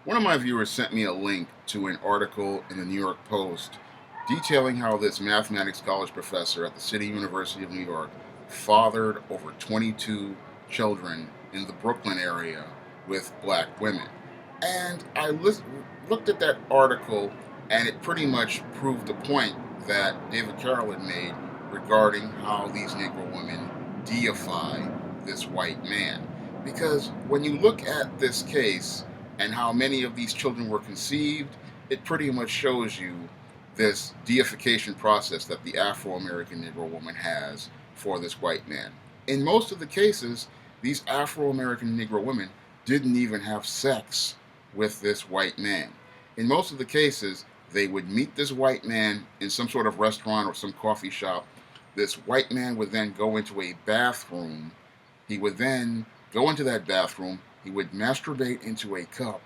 One of my viewers sent me a link to an article in the New York Post detailing how this mathematics college professor at the City University of New York fathered over 22 children in the Brooklyn area with black women. And looked at that article, and it pretty much proved the point that David Carroll had made regarding how these Negro women deify this white man. Because when you look at this case and how many of these children were conceived, it pretty much shows you this deification process that the Afro-American Negro woman has for this white man. In most of the cases, these Afro-American Negro women didn't even have sex with this white man. In most of the cases, they would meet this white man in some sort of restaurant or some coffee shop. This white man would then go into a bathroom. He would then go into that bathroom. He would masturbate into a cup,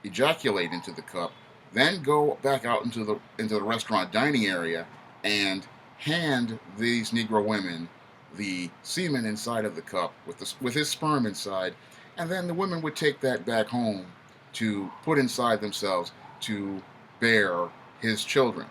ejaculate into the cup, then go back out into the restaurant dining area and hand these Negro women the semen inside of the cup with his sperm inside, and then the women would take that back home to put inside themselves to bear his children.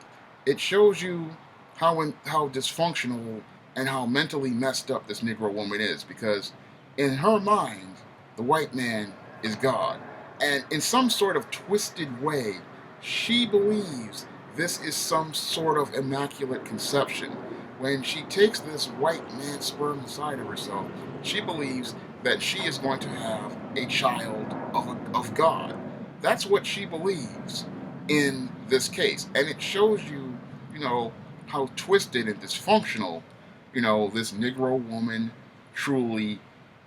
It shows you how dysfunctional and how mentally messed up this Negro woman is, because in her mind, the white man is God. And in some sort of twisted way, she believes this is some sort of immaculate conception. When she takes this white man's sperm inside of herself, she believes that she is going to have a child of God. That's what she believes in this case. And it shows you, you know, how twisted and dysfunctional, this Negro woman truly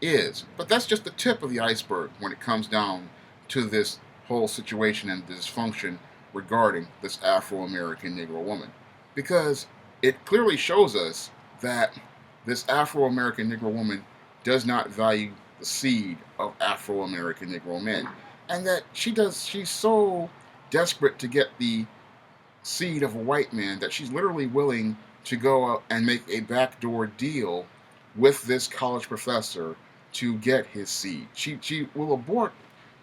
is. But that's just the tip of the iceberg when it comes down to this whole situation and dysfunction regarding this Afro-American Negro woman. Because it clearly shows us that this Afro-American Negro woman does not value the seed of Afro-American Negro men. And that she's so desperate to get the seed of a white man that she's literally willing to go out and make a backdoor deal with this college professor to get his seed. She will abort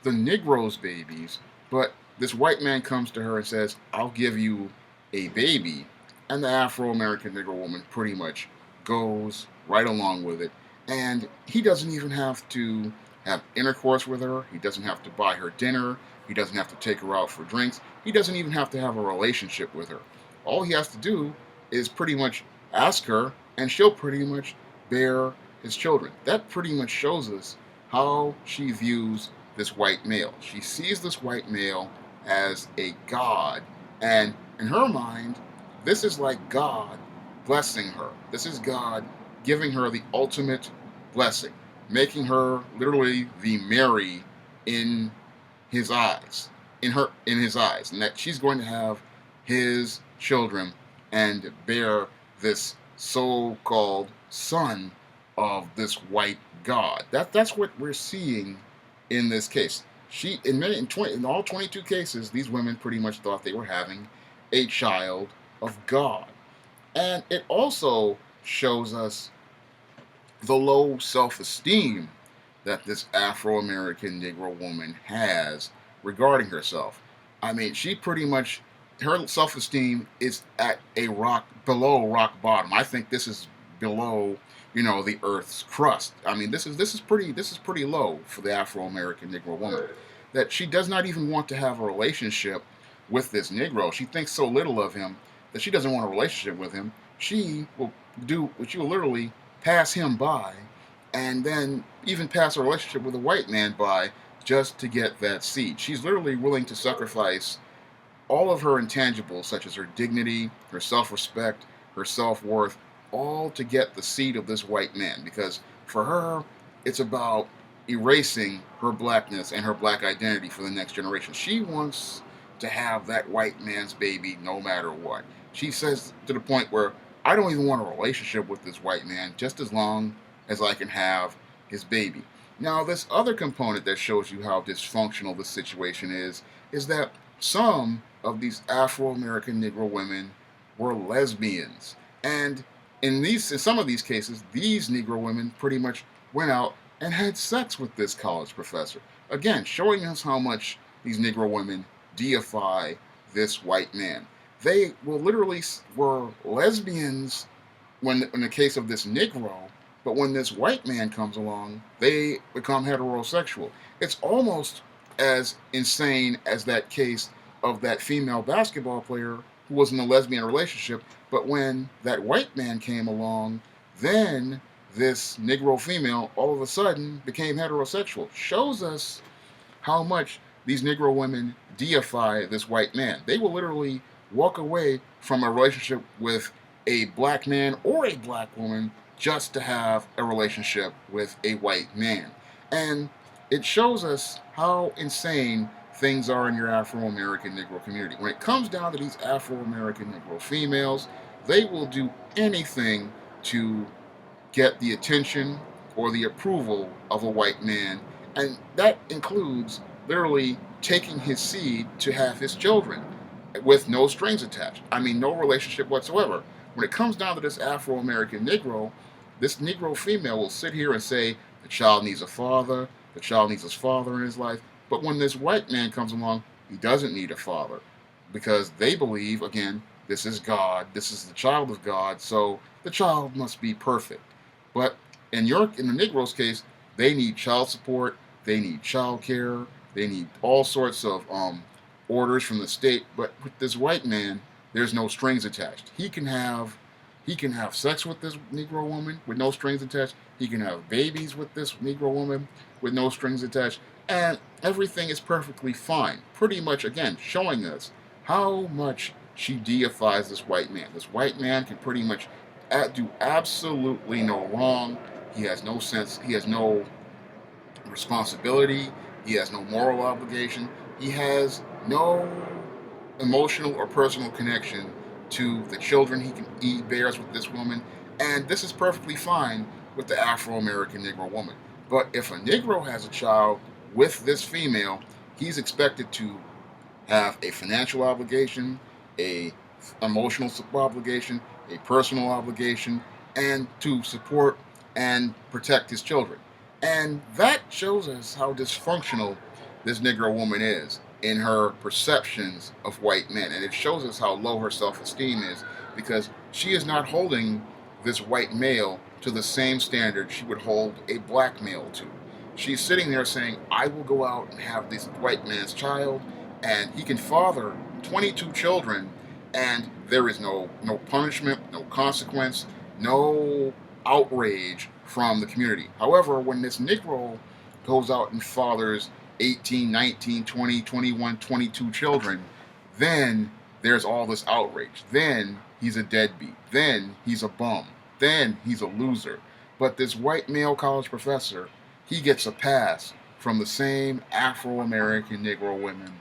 the Negro's babies, but this white man comes to her and says, I'll give you a baby. And the Afro American Negro woman pretty much goes right along with it. And he doesn't even have to have intercourse with her. He doesn't have to buy her dinner. He doesn't have to take her out for drinks. He doesn't even have to have a relationship with her. All he has to do is pretty much ask her, and she'll pretty much bear his children. That pretty much shows us how she views this white male. She sees this white male as a god, and in her mind, this is like God blessing her. This is God giving her the ultimate blessing, making her literally the Mary in his eyes, in his eyes, and that she's going to have his children and bear this so-called son of this white God. That's what we're seeing in this case. In all 22 cases, these women pretty much thought they were having a child of God. And it also shows us the low self-esteem that this Afro-American Negro woman has regarding herself. I mean, she pretty much, her self-esteem is at below rock bottom. I think this is below, the Earth's crust. I mean, this is pretty low for the Afro-American Negro woman. That she does not even want to have a relationship with this Negro. She thinks so little of him that she doesn't want a relationship with him. She will literally pass him by, and then even pass a relationship with a white man by just to get that seed. She's literally willing to sacrifice all of her intangibles, such as her dignity, her self-respect, her self-worth, all to get the seed of this white man. Because for her, it's about erasing her blackness and her black identity for the next generation. She wants to have that white man's baby no matter what. She says to the point where, I don't even want a relationship with this white man just as long as I can have his baby. Now, this other component that shows you how dysfunctional this situation is that some of these Afro-American Negro women were lesbians. And in some of these cases, these Negro women pretty much went out and had sex with this college professor. Again, showing us how much these Negro women deify this white man. They will literally were lesbians when in the case of this Negro, but when this white man comes along, they become heterosexual. It's almost as insane as that case of that female basketball player who was in a lesbian relationship, but when that white man came along, then this Negro female all of a sudden became heterosexual. Shows us how much these Negro women deify this white man. They will literally walk away from a relationship with a black man or a black woman just to have a relationship with a white man. And it shows us how insane things are in your Afro-American Negro community. When it comes down to these Afro-American Negro females, they will do anything to get the attention or the approval of a white man, and that includes literally taking his seed to have his children with no strings attached. I mean, no relationship whatsoever. When it comes down to this Afro-American Negro, this Negro female will sit here and say, the child needs a father, the child needs his father in his life. But when this white man comes along, he doesn't need a father because they believe, again, this is God, this is the child of God, so the child must be perfect. But in the Negro's case, they need child support, they need child care, they need all sorts of orders from the state. But with this white man, there's no strings attached. He can have sex with this Negro woman with no strings attached. He can have babies with this Negro woman with no strings attached, and everything is perfectly fine. Pretty much, again, showing us how much she deifies this white man. This white man can pretty much do absolutely no wrong. He has no sense. He has no responsibility. He has no moral obligation. He has no emotional or personal connection to the children he bears with this woman. And this is perfectly fine with the Afro-American Negro woman. But if a Negro has a child with this female, he's expected to have a financial obligation, a emotional obligation, a personal obligation, and to support and protect his children. And that shows us how dysfunctional this Negro woman is in her perceptions of white men. And it shows us how low her self-esteem is because she is not holding this white male to the same standard she would hold a black male to. She's sitting there saying, I will go out and have this white man's child, and he can father 22 children, and there is no punishment, no consequence, no outrage from the community. However, when this Negro goes out and fathers 18, 19, 20, 21, 22 children, then there's all this outrage. Then he's a deadbeat. Then he's a bum. Then he's a loser. But this white male college professor, he gets a pass from the same Afro-American Negro women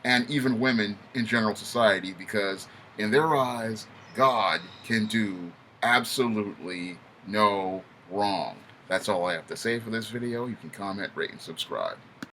and even women in general society because in their eyes, God can do absolutely no wrong. That's all I have to say for this video. You can comment, rate, and subscribe.